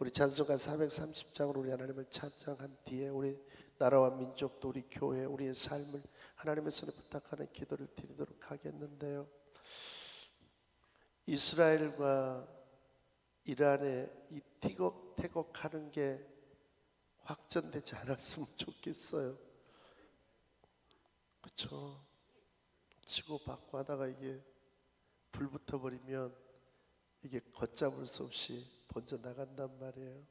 우리 찬송가 430장으로 우리 하나님을 찬양한 뒤에 우리 나라와 민족도 우리 교회 우리의 삶을 하나님의 손에 부탁하는 기도를 드리도록 하겠는데요. 이스라엘과 이란의 이 티격태격하는 게 확전되지 않았으면 좋겠어요. 그렇죠? 치고받고 하다가 이게 불 붙어버리면 이게 걷잡을 수 없이 번져 나간단 말이에요.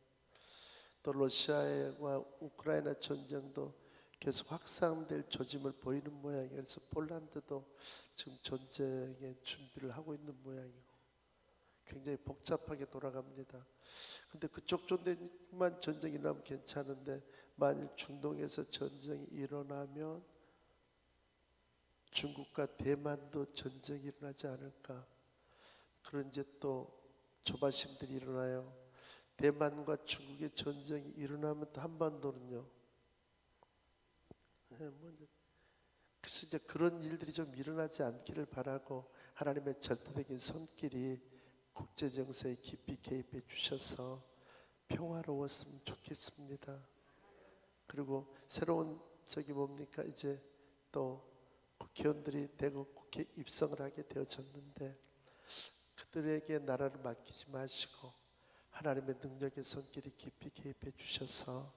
또 러시아와 우크라이나 전쟁도 계속 확산될 조짐을 보이는 모양이에요. 그래서 폴란드도 지금 전쟁의 준비를 하고 있는 모양이고 굉장히 복잡하게 돌아갑니다. 근데 그쪽 전쟁만 전쟁이 나면 괜찮은데 만일 중동에서 전쟁이 일어나면 중국과 대만도 전쟁이 일어나지 않을까, 그런 이제 또 조바심들이 일어나요. 대만과 중국의 전쟁이 일어나면 또 한반도는요. 그래서 이제 그런 일들이 좀 일어나지 않기를 바라고 하나님의 절대적인 손길이 국제 정세에 깊이 개입해 주셔서 평화로웠으면 좋겠습니다. 그리고 새로운 저기 뭡니까 이제 또 국회의원들이 대거 국회 입성을 하게 되어졌는데 그들에게 나라를 맡기지 마시고 하나님의 능력의 손길이 깊이 개입해 주셔서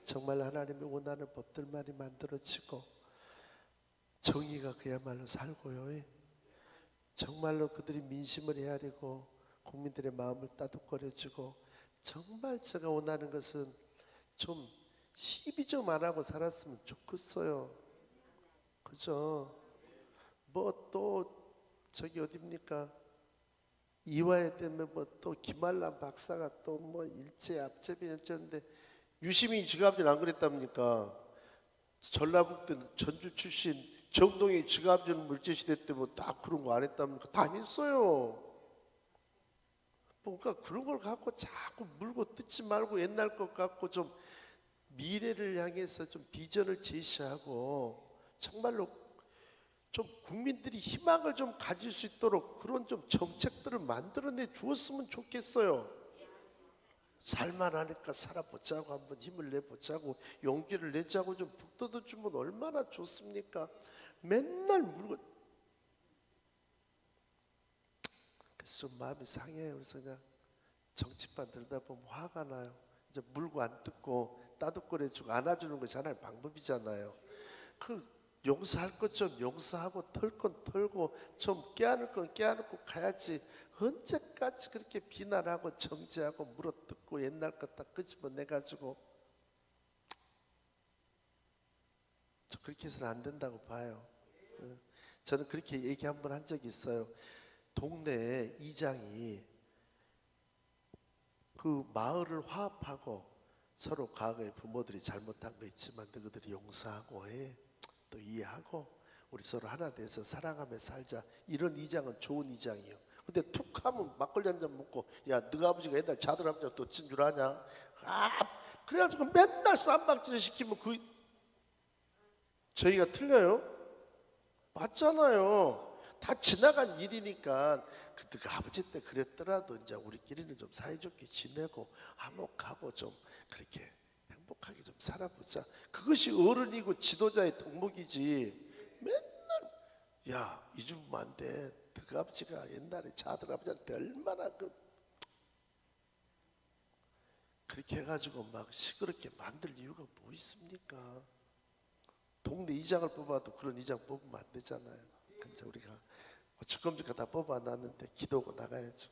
정말 하나님의 원하는 법들만이 만들어지고 정의가 그야말로 살고요. 정말로 그들이 민심을 헤아리고 국민들의 마음을 따뜻거려주고 정말 제가 원하는 것은 좀 시비 좀 안 하고 살았으면 좋겠어요. 그죠? 뭐 또 저기 어딥니까? 이화에 때문에 뭐 또 김한란 박사가 또 뭐 일제 앞제비 했는데 유시민이 지갑질 안 그랬답니까? 전라북도 전주 출신 정동이 지갑질 물제시대 때 뭐 다 그런 거 안 했답니까? 다 했어요. 그러니까 그런 걸 갖고 자꾸 물고 뜯지 말고 옛날 것 갖고 좀 미래를 향해서 좀 비전을 제시하고 정말로 좀 국민들이 희망을 좀 가질 수 있도록 그런 좀 정책들을 만들어내 주었으면 좋겠어요. 살만하니까 살아보자고 한번 힘을 내보자고 용기를 내자고 좀 북돋워 주면 얼마나 좋습니까? 맨날 물고 그래서 좀 마음이 상해요. 그래서 그냥 정치판 들다 보면 화가 나요. 이제 물고 안 뜯고 따뜻거려주고 안아주는 것이 하나의 방법이잖아요. 그 용서할 것 좀 용서하고 털 건 털고 좀 깨안을 건 깨안고 가야지. 언제까지 그렇게 비난하고 정죄하고 물어뜯고 옛날 것 다 끄집어내가지고. 저 그렇게 해서는 안 된다고 봐요. 저는 그렇게 얘기 한번 한 적이 있어요. 동네에 이장이 그 마을을 화합하고 서로 과거에 부모들이 잘못한 거 있지만 너희들이 용서하고 또 이해하고 우리 서로 하나 돼서 사랑하며 살자, 이런 이장은 좋은 이장이요. 근데 툭 하면 막걸리 한 잔 먹고 야 너가 아버지가 옛날 자들 아버지가 또 친 줄 아냐, 그래가지고 맨날 쌈박질을 시키면 그 저희가 틀려요? 맞잖아요. 다 지나간 일이니까 그때가 아버지 때 그랬더라도 이제 우리끼리는 좀 사이좋게 지내고 화목하고 좀 그렇게 행복하게 좀 살아보자. 그것이 어른이고 지도자의 덕목이지. 맨날 야 잊으면 안 돼. 그 아버지가 옛날에 자들 아버지한테 얼마나 그렇게 해가지고 막 시끄럽게 만들 이유가 뭐 있습니까? 동네 이장을 뽑아도 그런 이장 뽑으면 안 되잖아요. 근데 우리가 주검주가 다 뽑아놨는데 기도하고 나가야죠.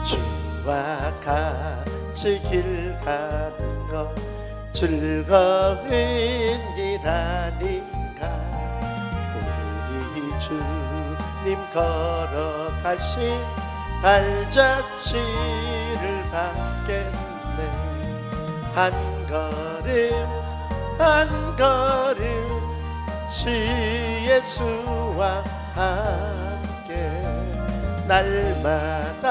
주와 같이 길 가는 것 즐거운 일 아닌가. 우리 주님 걸어가신 발자취를 받겠네. 한 걸음 한 걸음 주 예수와 함께 날마다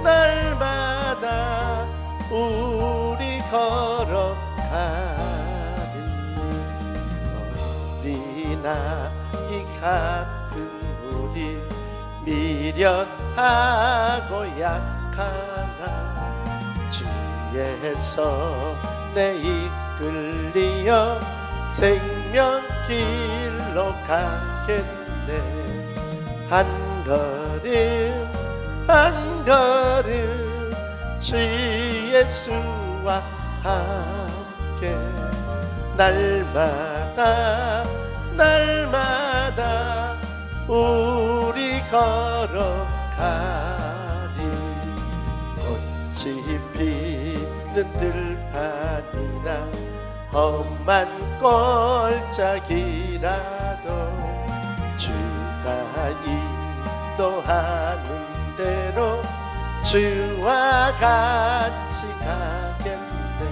날마다 우리 걸어가리. 어린아이 같은 우리 미련하고 약하나 주의 손에 이끌리어 생명길로 가겠네. 한 걸음 한 걸음 주 예수와 함께 날마다 날마다 우리 걸어가리. 꽃이 피는 들판이나 험한 골짜기라도 주가 인도하는 대로 주와 같이 가겠네.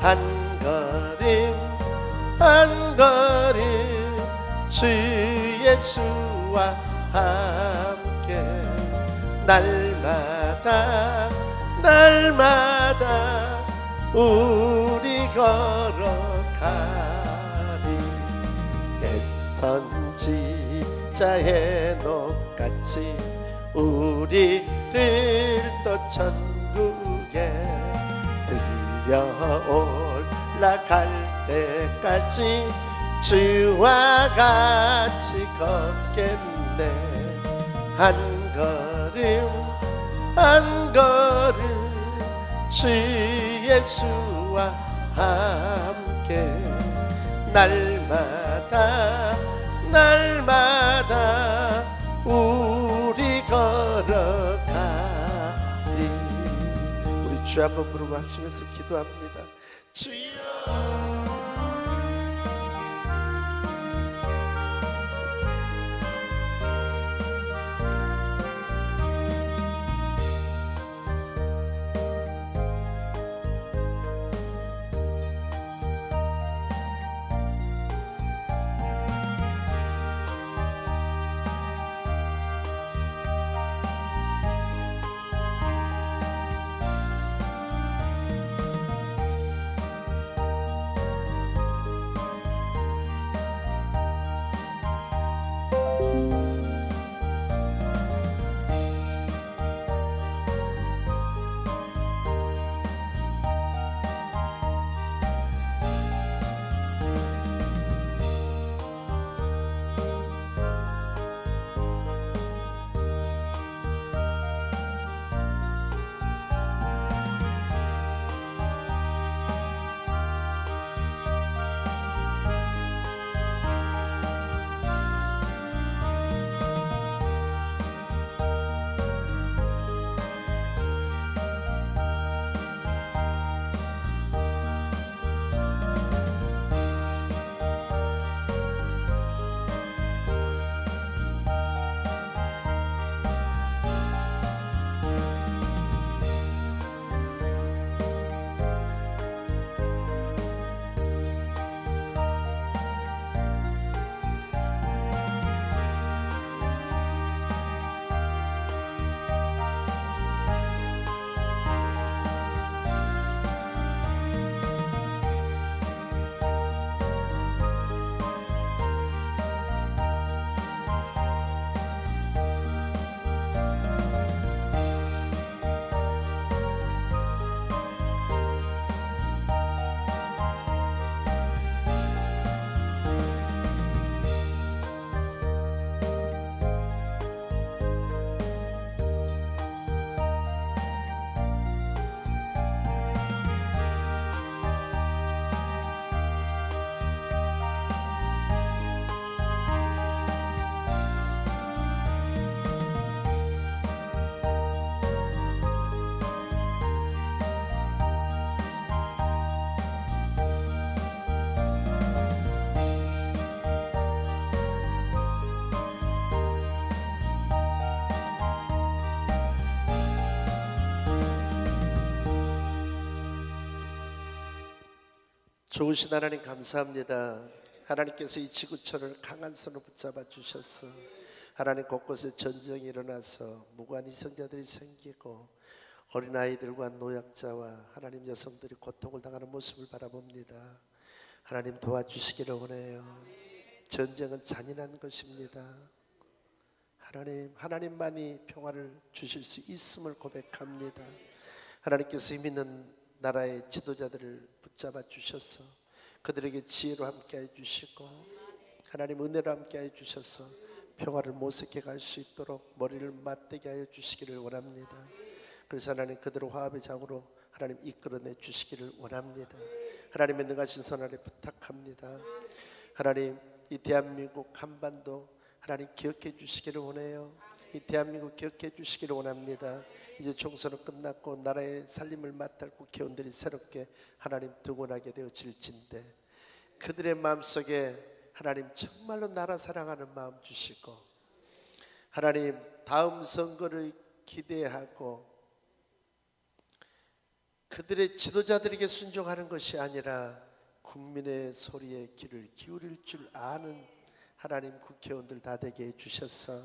한 걸음 한 걸음 주 예수와 함께 날마다 날마다 우리 걸어가리. 애선 지자의 녹같이 우리들도 천국에 들려 올라갈 때까지 주와 같이 걷겠네. 한 걸음 한 걸음 주 예수와 함께 날마다 날마다 우리 걸어가리. 우리 주 한번 부르고 하시면서 기도합니다. 주여 좋으신 하나님 감사합니다. 하나님께서 이 지구촌을 강한 손으로 붙잡아 주셔서 하나님 곳곳에 전쟁이 일어나서 무고한 희생자들이 생기고 어린아이들과 노약자와 하나님 여성들이 고통을 당하는 모습을 바라봅니다. 하나님 도와주시기를 원해요. 전쟁은 잔인한 것입니다. 하나님만이 평화를 주실 수 있음을 고백합니다. 하나님께서 힘 있는 나라의 지도자들을 붙잡아 주셔서 그들에게 지혜로 함께해 주시고 하나님 은혜로 함께해 주셔서 평화를 모색해 갈 수 있도록 머리를 맞대게 하여 주시기를 원합니다. 그래서 하나님 그들을 화합의 장으로 하나님 이끌어내 주시기를 원합니다. 하나님의 능하신 손 아래 부탁합니다. 하나님 이 대한민국 한반도 하나님 기억해 주시기를 원해요. 이 대한민국 기억해 주시기를 원합니다. 이제 총선은 끝났고 나라의 살림을 맡을 국회의원들이 새롭게 하나님 등원하게 되어질진데 그들의 마음속에 하나님 정말로 나라 사랑하는 마음 주시고 하나님 다음 선거를 기대하고 그들의 지도자들에게 순종하는 것이 아니라 국민의 소리에 귀를 기울일 줄 아는 하나님 국회의원들 다 되게 해주셔서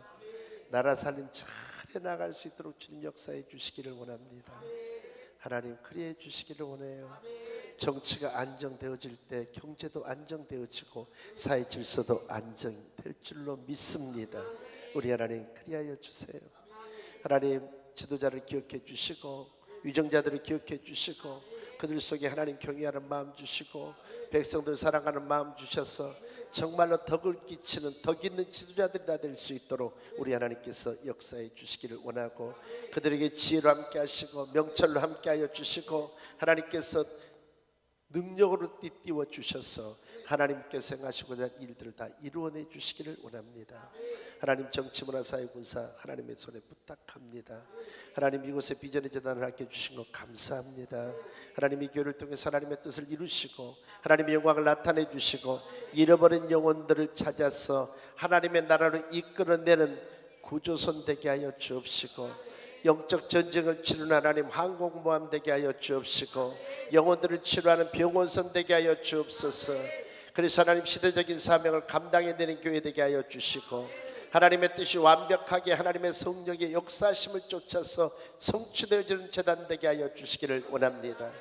나라 살림 잘 해나갈 수 있도록 주님 역사해 주시기를 원합니다. 하나님 그리해 주시기를 원해요. 정치가 안정되어질 때 경제도 안정되어지고 사회 질서도 안정될 줄로 믿습니다. 우리 하나님 그리하여 주세요. 하나님 지도자를 기억해 주시고 위정자들을 기억해 주시고 그들 속에 하나님 경외하는 마음 주시고 백성들 사랑하는 마음 주셔서 정말로 덕을 끼치는 덕 있는 지도자들이 다 될 수 있도록 우리 하나님께서 역사해 주시기를 원하고 그들에게 지혜로 함께 하시고 명철로 함께 하여 주시고 하나님께서 능력으로 띠띠워 주셔서 하나님께서 행하시고자 할 일들을 다 이루어내 주시기를 원합니다. 하나님 정치 문화 사회 군사 하나님의 손에 부탁합니다. 하나님 이곳에 비전의 재단을 함께 주신 것 감사합니다. 하나님 이 교회를 통해서 하나님의 뜻을 이루시고 하나님의 영광을 나타내 주시고 잃어버린 영혼들을 찾아서 하나님의 나라로 이끌어내는 구조선 되게 하여 주옵시고 영적 전쟁을 치르는 하나님 항공모함 되게 하여 주옵시고 영혼들을 치료하는 병원선 되게 하여 주옵소서. 그래서 하나님 시대적인 사명을 감당해내는 교회 되게 하여 주시고 하나님의 뜻이 완벽하게 하나님의 성령의 역사심을 쫓아서 성취되어지는 재단 되게 하여 주시기를 원합니다.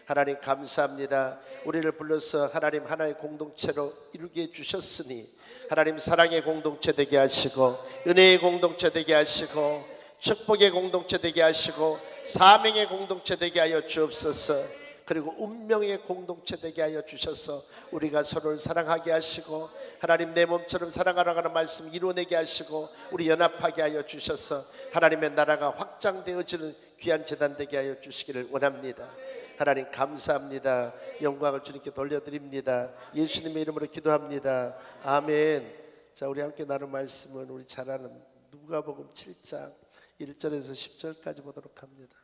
하나님 감사합니다. 우리를 불러서 하나님 하나의 공동체로 이루게 해주셨으니 하나님 사랑의 공동체 되게 하시고 은혜의 공동체 되게 하시고 축복의 공동체 되게 하시고 사명의 공동체 되게 하여 주옵소서. 그리고 운명의 공동체 되게 하여 주셔서 우리가 서로를 사랑하게 하시고 하나님 내 몸처럼 사랑하라고 하는 말씀 이루어내게 하시고 우리 연합하게 하여 주셔서 하나님의 나라가 확장되어지는 귀한 재단 되게 하여 주시기를 원합니다. 하나님 감사합니다. 영광을 주님께 돌려드립니다. 예수님의 이름으로 기도합니다. 아멘. 자, 우리 함께 나눌 말씀은 우리 잘 아는 누가복음 7장 1절에서 10절까지 보도록 합니다.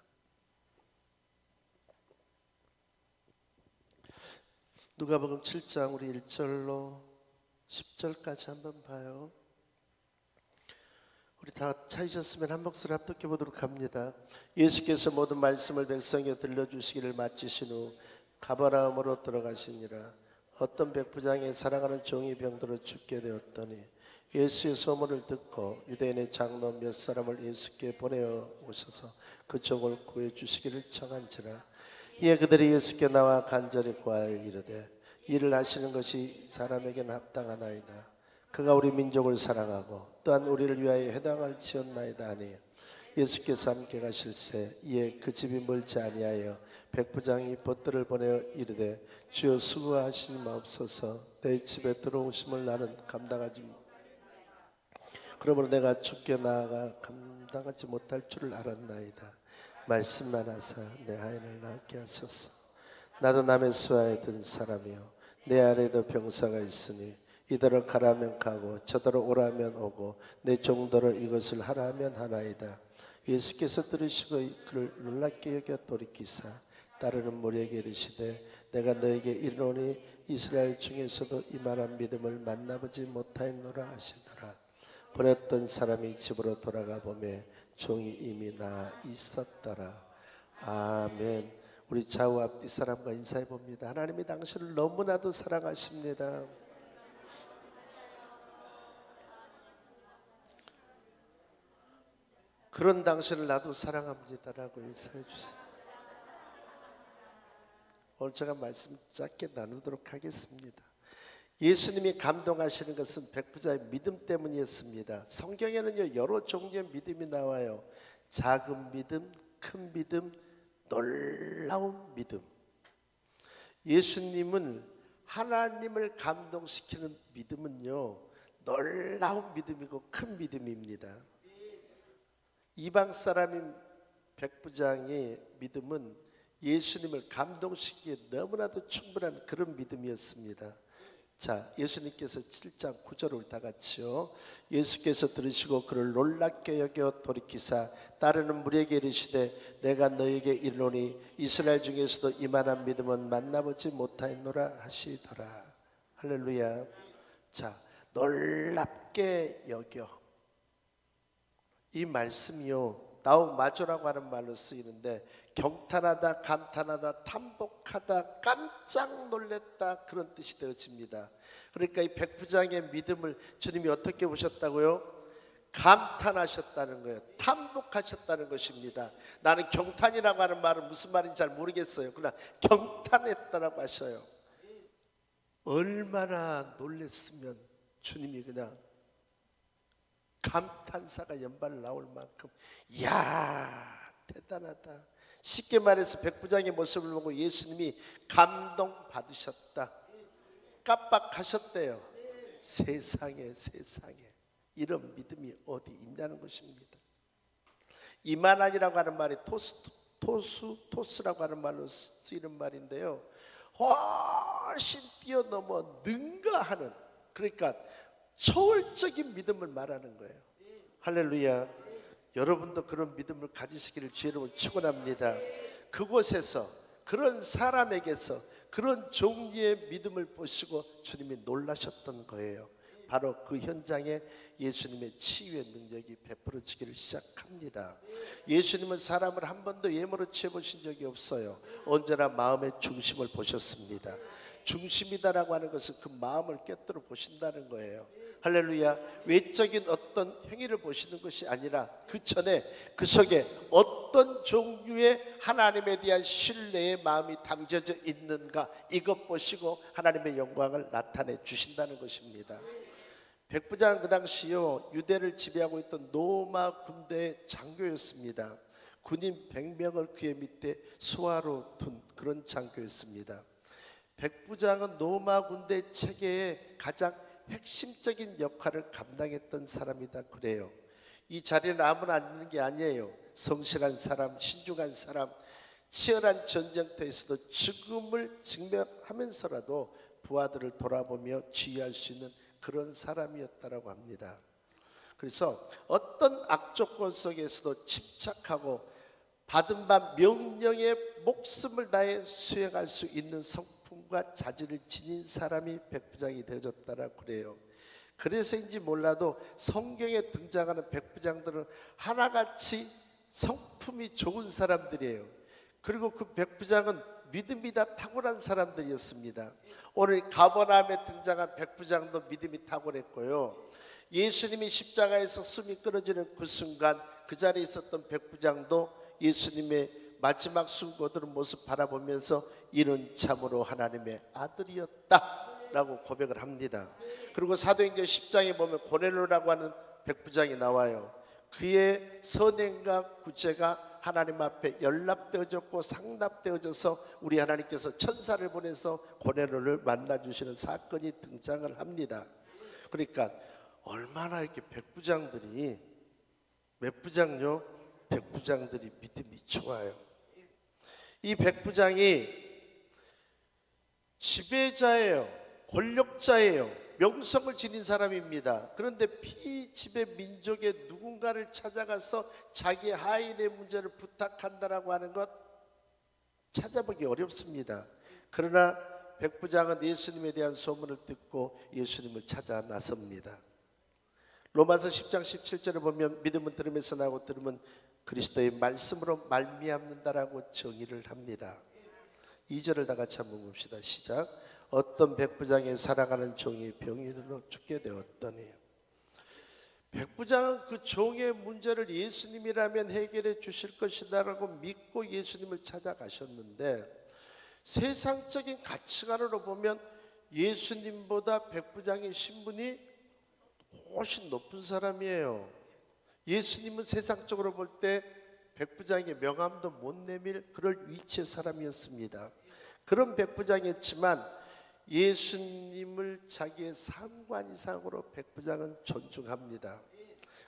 누가복음 7장 우리 1절로 10절까지 한번 봐요. 우리 다 찾으셨으면 한 목소리 합독해 보도록 합니다. 예수께서 모든 말씀을 백성에게 들려주시기를 마치신 후 가버나움으로 들어가시니라. 어떤 백부장의 사랑하는 종이 병들어 죽게 되었더니 예수의 소문을 듣고 유대인의 장로 몇 사람을 예수께 보내어 오셔서 그 종을 구해 주시기를 청한지라. 이에 그들이 예수께 나와 간절히 구하여 이르되 일을 하시는 것이 사람에게는 합당하나이다. 그가 우리 민족을 사랑하고 또한 우리를 위하여 해당을 지었나이다 하니 예수께서 함께 가실새 이에 그 집이 멀지 아니하여 백부장이 벗들을 보내어 이르되 주여 수고하시니 마옵소서. 내 집에 들어오심을 나는 감당하지 그러므로 내가 주께 나아가 감당하지 못할 줄을 알았나이다. 말씀만 하사 내 하인을 낫게 하소서. 나도 남의 수하에 든 사람이요 내 아래도 병사가 있으니 이더러 가라면 가고 저더러 오라면 오고 내 종더러 이것을 하라면 하나이다. 예수께서 들으시고 그를 놀랍게 여겨 돌이키사 따르는 무리에게 이르시되 내가 너에게 이르노니 이스라엘 중에서도 이만한 믿음을 만나보지 못하였노라 하시더라. 보냈던 사람이 집으로 돌아가 보매 종이 이미 나 있었더라. 아멘. 우리 좌우 앞뒤 사람과 인사해 봅니다. 하나님이 당신을 너무나도 사랑하십니다. 그런 당신을 나도 사랑합니다라고 인사해 주세요. 오늘 제가 말씀 짧게 나누도록 하겠습니다. 예수님이 감동하시는 것은 백부자의 믿음 때문이었습니다. 성경에는요 여러 종류의 믿음이 나와요. 작은 믿음, 큰 믿음, 놀라운 믿음. 예수님은 하나님을 감동시키는 믿음은요 놀라운 믿음이고 큰 믿음입니다. 이방 사람인 백부장의 믿음은 예수님을 감동시키기에 너무나도 충분한 그런 믿음이었습니다. 자, 예수님께서 7장 9절을 다 같이요. 예수께서 들으시고 그를 놀랍게 여겨 돌이키사 따르는 무리에게 이르시되 내가 너에게 이르노니 이스라엘 중에서도 이만한 믿음은 만나보지 못하였노라 하시더라. 할렐루야. 자, 놀랍게 여겨. 이 말씀이요 나우마조라고 하는 말로 쓰이는데 경탄하다, 감탄하다, 탐복하다, 깜짝 놀랐다 그런 뜻이 되어집니다. 그러니까 이 백부장의 믿음을 주님이 어떻게 보셨다고요? 감탄하셨다는 거예요. 탐복하셨다는 것입니다. 나는 경탄이라고 하는 말은 무슨 말인지 잘 모르겠어요. 그러나 경탄했다라고 하셔요. 얼마나 놀랬으면 주님이 그냥 감탄사가 연발 나올 만큼 이야 대단하다. 쉽게 말해서 백부장의 모습을 보고 예수님이 감동받으셨다. 깜빡하셨대요. 세상에 이런 믿음이 어디 있냐는 것입니다. 이만한이라고 하는 말이 토스라고 하는 말로 쓰이는 말인데요 훨씬 뛰어넘어 능가하는, 그러니까 초월적인 믿음을 말하는 거예요. 할렐루야. 여러분도 그런 믿음을 가지시기를 주의 이름으로 축원합니다. 그곳에서 그런 사람에게서 그런 종류의 믿음을 보시고 주님이 놀라셨던 거예요. 바로 그 현장에 예수님의 치유의 능력이 베풀어지기를 시작합니다. 예수님은 사람을 한 번도 예물로 취해보신 적이 없어요. 언제나 마음의 중심을 보셨습니다. 중심이다라고 하는 것은 그 마음을 꿰뚫어 보신다는 거예요. 할렐루야. 외적인 어떤 행위를 보시는 것이 아니라 그 전에 그 속에 어떤 종류의 하나님에 대한 신뢰의 마음이 담겨져 있는가, 이것 보시고 하나님의 영광을 나타내 주신다는 것입니다. 백부장은 그 당시요 유대를 지배하고 있던 로마 군대의 장교였습니다. 군인 100명을 그의 밑에 수하로 둔 그런 장교였습니다. 백부장은 로마 군대 체계의 가장 핵심적인 역할을 감당했던 사람이다 그래요. 이 자리는 아무나 앉는 게 아니에요. 성실한 사람, 신중한 사람, 치열한 전쟁터에서도 죽음을 직면하면서라도 부하들을 돌아보며 지휘할 수 있는 그런 사람이었다라고 합니다. 그래서 어떤 악조건 속에서도 침착하고 받은 바 명령에 목숨을 다해 수행할 수 있는 성품과 자질을 지닌 사람이 백부장이 되어졌다라고 그래요. 그래서인지 몰라도 성경에 등장하는 백부장들은 하나같이 성품이 좋은 사람들이에요. 그리고 그 백부장은 믿음이 다 탁월한 사람들이었습니다. 오늘 가버나움에 등장한 백부장도 믿음이 탁월했고요. 예수님이 십자가에서 숨이 끊어지는 그 순간 그 자리에 있었던 백부장도 예수님의 마지막 숨 거두는 모습 바라보면서 이는 참으로 하나님의 아들이었다 라고 고백을 합니다. 그리고 사도행전 10장에 보면 고넬료라고 하는 백부장이 나와요. 그의 선행과 구제가 하나님 앞에 연락되어졌고 상납되어져서 우리 하나님께서 천사를 보내서 고넬료를 만나주시는 사건이 등장을 합니다. 그러니까 얼마나 이렇게 백부장들이, 몇 부장요? 백부장들이 믿음이 좋아요. 이 백부장이 지배자예요. 권력자예요. 명성을 지닌 사람입니다. 그런데 피지배 민족의 누군가를 찾아가서 자기 하인의 문제를 부탁한다라고 하는 것 찾아보기 어렵습니다. 그러나 백부장은 예수님에 대한 소문을 듣고 예수님을 찾아 나섭니다. 로마서 10장 17절을 보면 믿음은 들음에서 나고 들음은 그리스도의 말씀으로 말미암는다라고 정의를 합니다. 2절을 다 같이 한번 봅시다. 시작. 어떤 백부장의 사랑하는 종이 병이 들어 죽게 되었더니, 백부장은 그 종의 문제를 예수님이라면 해결해 주실 것이다라고 믿고 예수님을 찾아가셨는데 세상적인 가치관으로 보면 예수님보다 백부장의 신분이 훨씬 높은 사람이에요. 예수님은 세상적으로 볼 때 백부장의 명함도 못 내밀 그럴 위치의 사람이었습니다. 그런 백부장이었지만 예수님을 자기의 상관 이상으로 백부장은 존중합니다.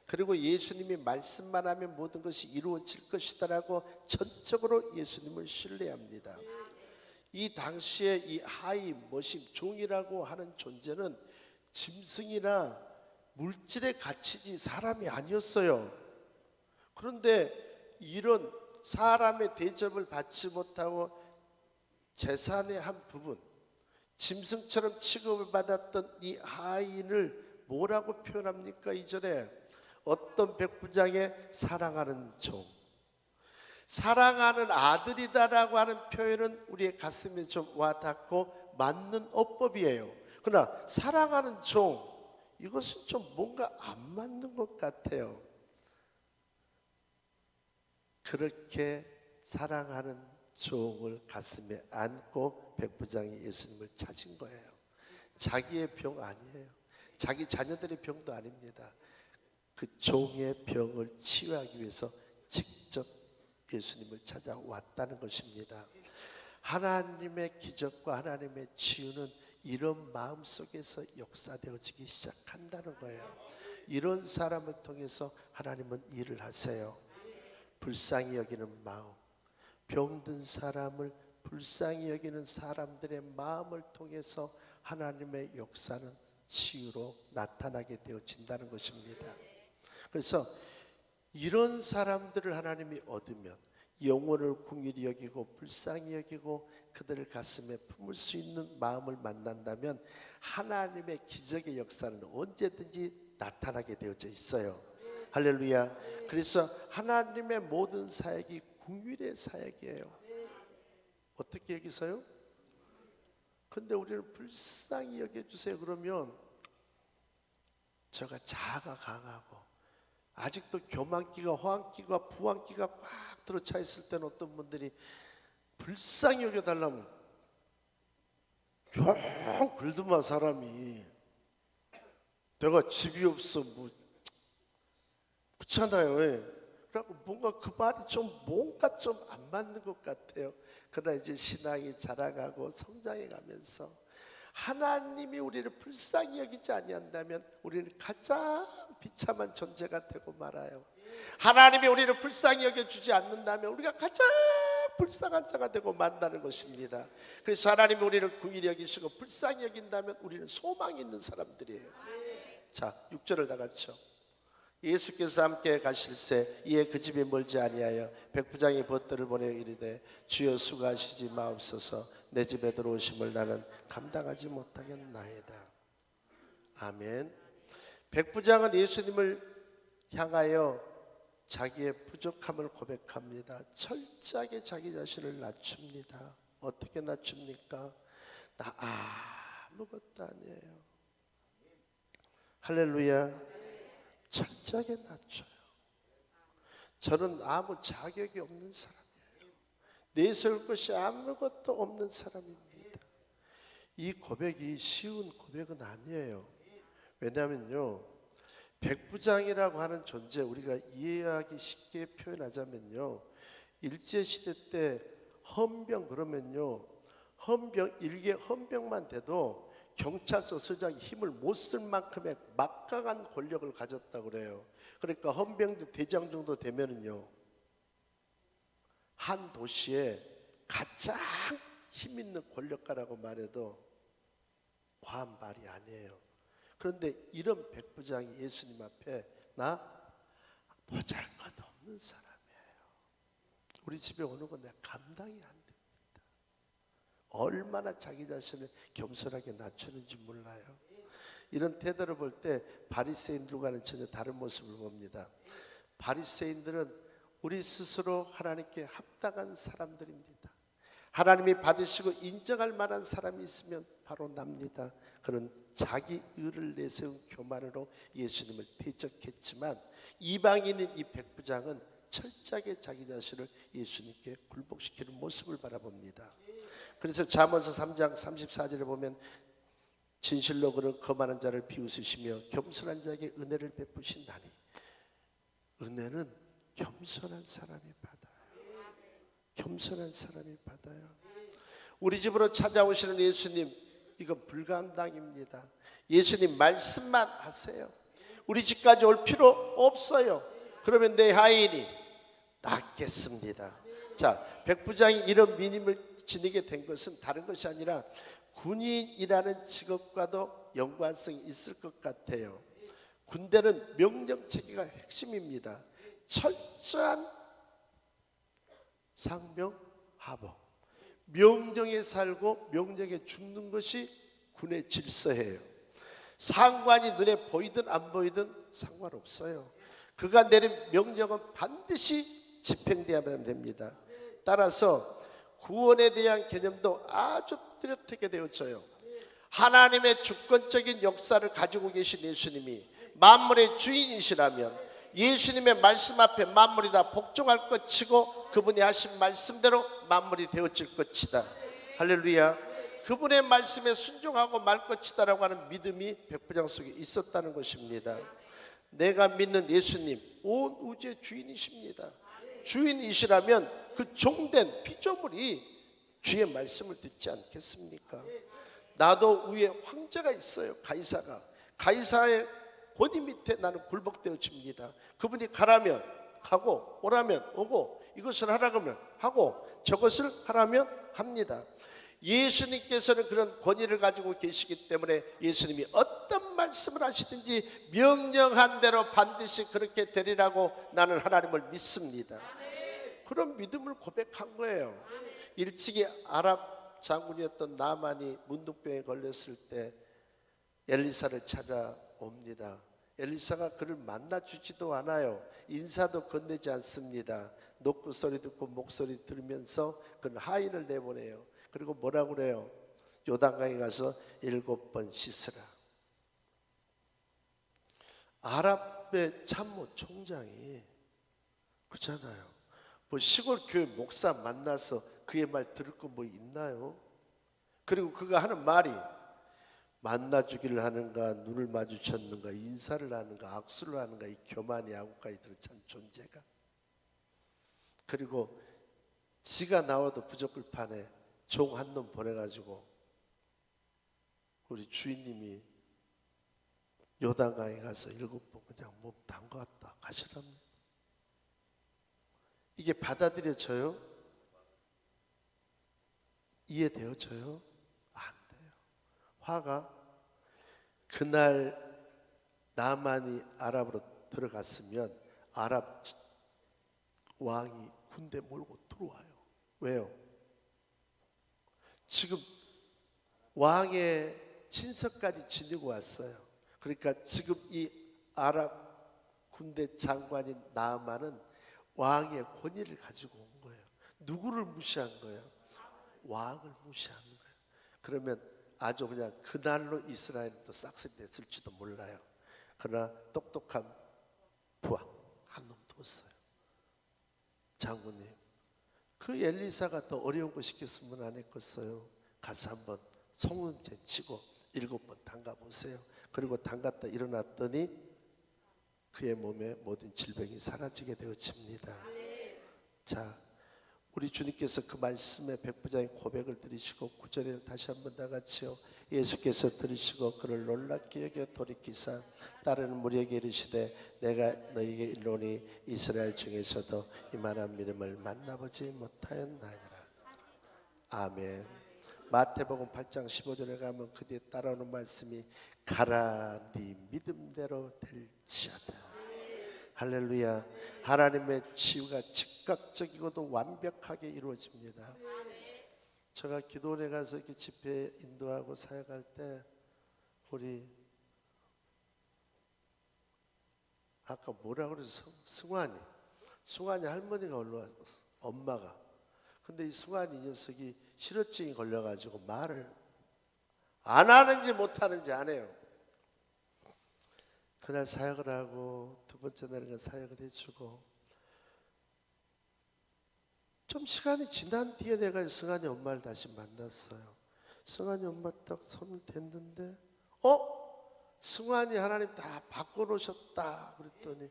그리고 예수님이 말씀만 하면 모든 것이 이루어질 것이다라고 전적으로 예수님을 신뢰합니다. 이 당시에 이 하이 머심 종이라고 하는 존재는 짐승이나 물질에 갇히지 사람이 아니었어요. 그런데 이런 사람의 대접을 받지 못하고 재산의 한 부분, 짐승처럼 취급을 받았던 이 하인을 뭐라고 표현합니까? 이전에 어떤 백부장의 사랑하는 종, 사랑하는 아들이다라고 하는 표현은 우리의 가슴에 좀 와닿고 맞는 어법이에요. 그러나 사랑하는 종, 이것은 좀 뭔가 안 맞는 것 같아요. 그렇게 사랑하는 종을 가슴에 안고 백부장이 예수님을 찾은 거예요. 자기의 병 아니에요. 자기 자녀들의 병도 아닙니다. 그 종의 병을 치유하기 위해서 직접 예수님을 찾아왔다는 것입니다. 하나님의 기적과 하나님의 치유는 이런 마음 속에서 역사되어지기 시작한다는 거예요. 이런 사람을 통해서 하나님은 일을 하세요. 불쌍히 여기는 마음, 병든 사람을 불쌍히 여기는 사람들의 마음을 통해서 하나님의 역사는 치유로 나타나게 되어진다는 것입니다. 그래서 이런 사람들을 하나님이 얻으면 영혼을 긍휼히 여기고 불쌍히 여기고 그들을 가슴에 품을 수 있는 마음을 만난다면 하나님의 기적의 역사는 언제든지 나타나게 되어져 있어요. 할렐루야. 그래서 하나님의 모든 사역이 긍휼의 사역이에요. 어떻게 여기서요? 근데 우리는 불쌍히 여겨주세요 그러면 제가 자아가 강하고 아직도 교만기가 호황기가 부황기가 꽉 들어차 있을 때는 어떤 분들이 불쌍히 여겨달라면 영 글드만 사람이 내가 집이 없어 뭐 그렇잖아요. 그래갖고 뭔가 그 말이 좀 뭔가 좀 안 맞는 것 같아요. 그러나 이제 신앙이 자라가고 성장해 가면서 하나님이 우리를 불쌍히 여기지 아니한다면 우리는 가장 비참한 존재가 되고 말아요. 하나님이 우리를 불쌍히 여겨주지 않는다면 우리가 가장 불쌍한 자가 되고 만다는 것입니다. 그래서 하나님이 우리를 긍휼히 여기시고 불쌍히 여긴다면 우리는 소망이 있는 사람들이에요. 자, 6절을 다 같이요. 예수께서 함께 가실새 이에 그 집이 멀지 아니하여 백부장이 벗들을 보내어 이르되 주여 수고하시지 마옵소서 내 집에 들어오심을 나는 감당하지 못하겠나이다. 아멘. 백부장은 예수님을 향하여 자기의 부족함을 고백합니다. 철저하게 자기 자신을 낮춥니다. 어떻게 낮춥니까? 나 아무것도 아니에요. 할렐루야. 철저하게 낮춰요. 저는 아무 자격이 없는 사람이에요. 내세울 것이 아무것도 없는 사람입니다. 이 고백이 쉬운 고백은 아니에요. 왜냐하면요, 백부장이라고 하는 존재 우리가 이해하기 쉽게 표현하자면요, 일제시대 때 헌병 그러면요, 헌병 일개 헌병만 돼도 경찰서 서장이 힘을 못 쓸 만큼의 막강한 권력을 가졌다고 그래요. 그러니까 헌병대 대장 정도 되면은요, 한 도시에 가장 힘 있는 권력가라고 말해도 과한 말이 아니에요. 그런데 이런 백부장이 예수님 앞에 나 보잘것없는 사람이에요. 우리 집에 오는 건 내가 감당이 안 됩니다. 얼마나 자기 자신을 겸손하게 낮추는지 몰라요. 이런 태도를 볼 때 바리새인들과는 전혀 다른 모습을 봅니다. 바리새인들은 우리 스스로 하나님께 합당한 사람들입니다. 하나님이 받으시고 인정할 만한 사람이 있으면 바로 납니다. 그런 자기 의를 내세운 교만으로 예수님을 대적했지만 이방인인 이 백부장은 철저하게 자기 자신을 예수님께 굴복시키는 모습을 바라봅니다. 그래서 잠언서 3장 34절에 보면 진실로 그는 거만한 자를 비웃으시며 겸손한 자에게 은혜를 베푸신다니. 은혜는 겸손한 사람이 받아요. 겸손한 사람이 받아요. 우리 집으로 찾아오시는 예수님, 이건 불감당입니다. 예수님 말씀만 하세요. 우리 집까지 올 필요 없어요. 그러면 내 하인이 낫겠습니다. 자, 백부장이 이런 민임을 지니게 된 것은 다른 것이 아니라 군인이라는 직업과도 연관성이 있을 것 같아요. 군대는 명령체계가 핵심입니다. 철저한 상명하복, 명령에 살고 명령에 죽는 것이 군의 질서예요. 상관이 눈에 보이든 안 보이든 상관없어요. 그가 내린 명령은 반드시 집행되어야만 됩니다. 따라서 구원에 대한 개념도 아주 뚜렷하게 되어져요. 하나님의 주권적인 역사를 가지고 계신 예수님이 만물의 주인이시라면 예수님의 말씀 앞에 만물이 다 복종할 것이고 그분이 하신 말씀대로 만물이 되어질 것이다. 할렐루야. 그분의 말씀에 순종하고 말 것이다라고 하는 믿음이 백부장 속에 있었다는 것입니다. 내가 믿는 예수님 온 우주의 주인이십니다. 주인이시라면 그 종된 피조물이 주의 말씀을 듣지 않겠습니까? 나도 위에 황제가 있어요. 가이사가. 가이사의 권위 밑에 나는 굴복되어집니다. 그분이 가라면 가고 오라면 오고 이것을 하라 그러면 하고 저것을 하라면 합니다. 예수님께서는 그런 권위를 가지고 계시기 때문에 예수님이 어떤 말씀을 하시든지 명령한 대로 반드시 그렇게 되리라고 나는 하나님을 믿습니다. 그런 믿음을 고백한 거예요. 일찍이 아랍 장군이었던 나만이 문둥병에 걸렸을 때 엘리사를 찾아옵니다. 엘리사가 그를 만나주지도 않아요. 인사도 건네지 않습니다. 노크 소리 듣고 목소리 들으면서 그는 하인을 내보내요. 그리고 뭐라고 그래요? 요단강에 가서 7번 씻으라. 아랍의 참모 총장이 그렇잖아요. 뭐 시골 교회 목사 만나서 그의 말 들을 거 뭐 있나요? 그리고 그가 하는 말이 만나주기를 하는가, 눈을 마주쳤는가, 인사를 하는가, 악수를 하는가, 이 교만이 아구까지 들어찬 존재가. 그리고 지가 나와도 부족할 판에 종 한 놈 보내가지고 우리 주인님이 요단강에 가서 7번 그냥 몸 담갔다 가시랍니다. 이게 받아들여져요? 이해되어져요? 안 돼요. 화가 그날 나만이 아랍으로 들어갔으면 아랍 왕이 군대 몰고 들어와요. 왜요? 지금 왕의 친서까지 지니고 왔어요. 그러니까 지금 이 아랍 군대 장관인 나아만은 왕의 권위를 가지고 온 거예요. 누구를 무시한 거예요? 왕을 무시한 거예요. 그러면 아주 그냥 그날로 이스라엘이 또 싹쓸이 됐을지도 몰라요. 그러나 똑똑한 부하 한 놈 뒀어요. 장군님, 그 엘리사가 더 어려운 거 시켰으면 안 했겠어요. 가서 한번 성운제 치고 7번 담가보세요. 그리고 담갔다 일어났더니 그의 몸에 모든 질병이 사라지게 되어집니다. 자, 우리 주님께서 그 말씀에 백부장의 고백을 들으시고 9절에 다시 한번 다 같이요. 예수께서 들으시고 그를 놀랍게 여겨 돌이키사 따르는 무리에게 이르시되 내가 너희에게 이르노니 이스라엘 중에서도 이만한 믿음을 만나보지 못하였나이다. 아멘. 마태복음 8장 15절에 가면 그 뒤에 따라오는 말씀이 가라 네 믿음대로 될지어다. 할렐루야. 하나님의 치유가 즉각적이고도 완벽하게 이루어집니다. 제가 기도원에 가서 이렇게 집회 인도하고 사역할 때 우리 아까 뭐라고 그래서 승환이 할머니가 올라왔어. 엄마가. 근데 이 승환이 녀석이 실어증이 걸려가지고 말을 안 하는지 못하는지 안 해요. 그날 사역을 하고 두 번째 날에 사역을 해주고 좀 시간이 지난 뒤에 내가 승환이 엄마를 다시 만났어요. 승환이 엄마 딱 손을 댔는데 승환이 하나님 다 바꿔놓으셨다 그랬더니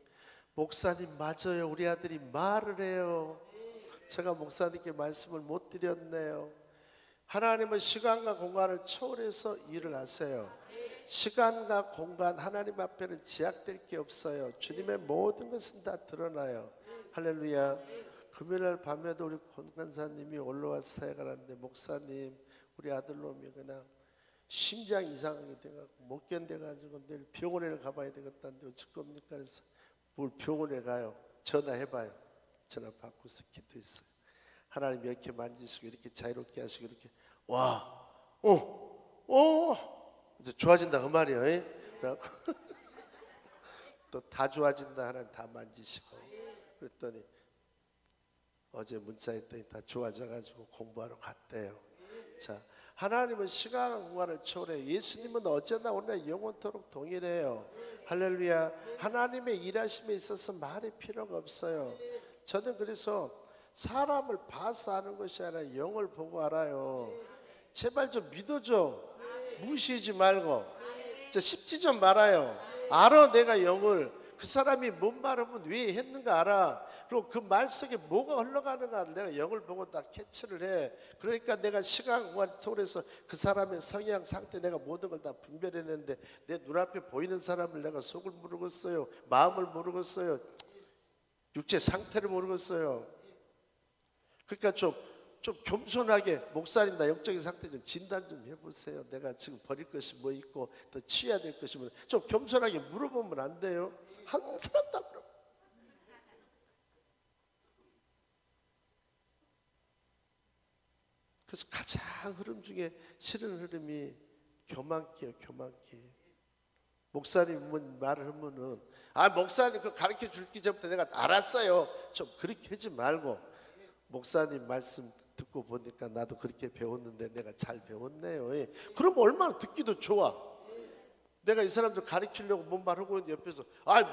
목사님 맞아요. 우리 아들이 말을 해요. 제가 목사님께 말씀을 못 드렸네요. 하나님은 시간과 공간을 초월해서 일을 하세요. 시간과 공간 하나님 앞에는 제약될 게 없어요. 주님의 모든 것은 다 드러나요. 할렐루야. 금요일날 밤에도 우리 권간사님이 올라와서 사역을 하는데 목사님 우리 아들놈이 그냥 심장 이상하게 돼가지고 못 견뎌가지고 내일 병원에 가봐야 되겠다는데 어쩔 겁니까? 그래서 뭘 병원에 가요. 전화해봐요. 전화 받고서 기도했어요. 하나님 이렇게 만지시고 이렇게 자유롭게 하시고 이렇게 이제 좋아진다 그 말이에요. 그래갖고 또 다 좋아진다 하나님 다 만지시고 그랬더니 어제 문자했더니 다 좋아져가지고 공부하러 갔대요. 자, 하나님은 시간 공간을 초월해. 예수님은 어제나 오늘 영원토록 동일해요. 할렐루야. 하나님의 일하심에 있어서 말이 필요가 없어요. 저는 그래서 사람을 봐서 아는 것이 아니라 영을 보고 알아요. 제발 좀 믿어줘. 무시하지 말고. 쉽지 좀 말아요. 알아 내가 영을. 그 사람이 뭔 말하면 왜 했는가 알아. 그리고 그 말 속에 뭐가 흘러가는가 내가 영을 보고 다 캐치를 해. 그러니까 내가 시간 공간을 통해서 그 사람의 성향 상태 내가 모든 걸 다 분별해내는데 내 눈앞에 보이는 사람을 내가 속을 모르겠어요. 마음을 모르겠어요. 육체 상태를 모르겠어요. 그러니까 좀 겸손하게 목사님 나 영적인 상태 좀 진단 좀 해보세요. 내가 지금 버릴 것이 뭐 있고 더 취해야 될 것이 뭐. 좀 겸손하게 물어보면 안 돼요? 한 사람 다 물어. 그래서 가장 흐름 중에 싫은 흐름이 교만기예요. 교만기. 목사님 말을 하면은 목사님 그거 가르쳐 줄기 전부터 내가 알았어요. 좀 그렇게 하지 말고 목사님 말씀 듣고 보니까 나도 그렇게 배웠는데 내가 잘 배웠네요. 그럼 얼마나 듣기도 좋아. 내가 이 사람들 가르치려고 뭔 말하고 있는데 옆에서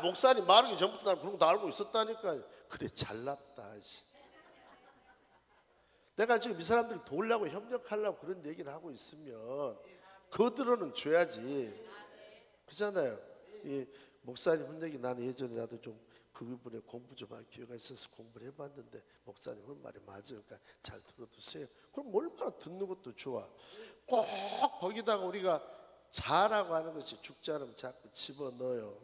목사님 말하기 전부터 나 그런 거 다 알고 있었다니까. 그래 잘났다. 내가 지금 이 사람들 도우려고 협력하려고 그런 얘기를 하고 있으면 그들은 줘야지. 그렇잖아요. 이 목사님 훈육이 나는 예전에 나도 좀 그 부분에 공부 좀 할 기회가 있어서 공부를 해봤는데 목사님 한 말이 맞아요. 그러니까 잘 들어두세요. 그럼 얼마나 듣는 것도 좋아. 꼭 거기다가 우리가 자라고 하는 것이 죽지 않으면 자꾸 집어넣어요.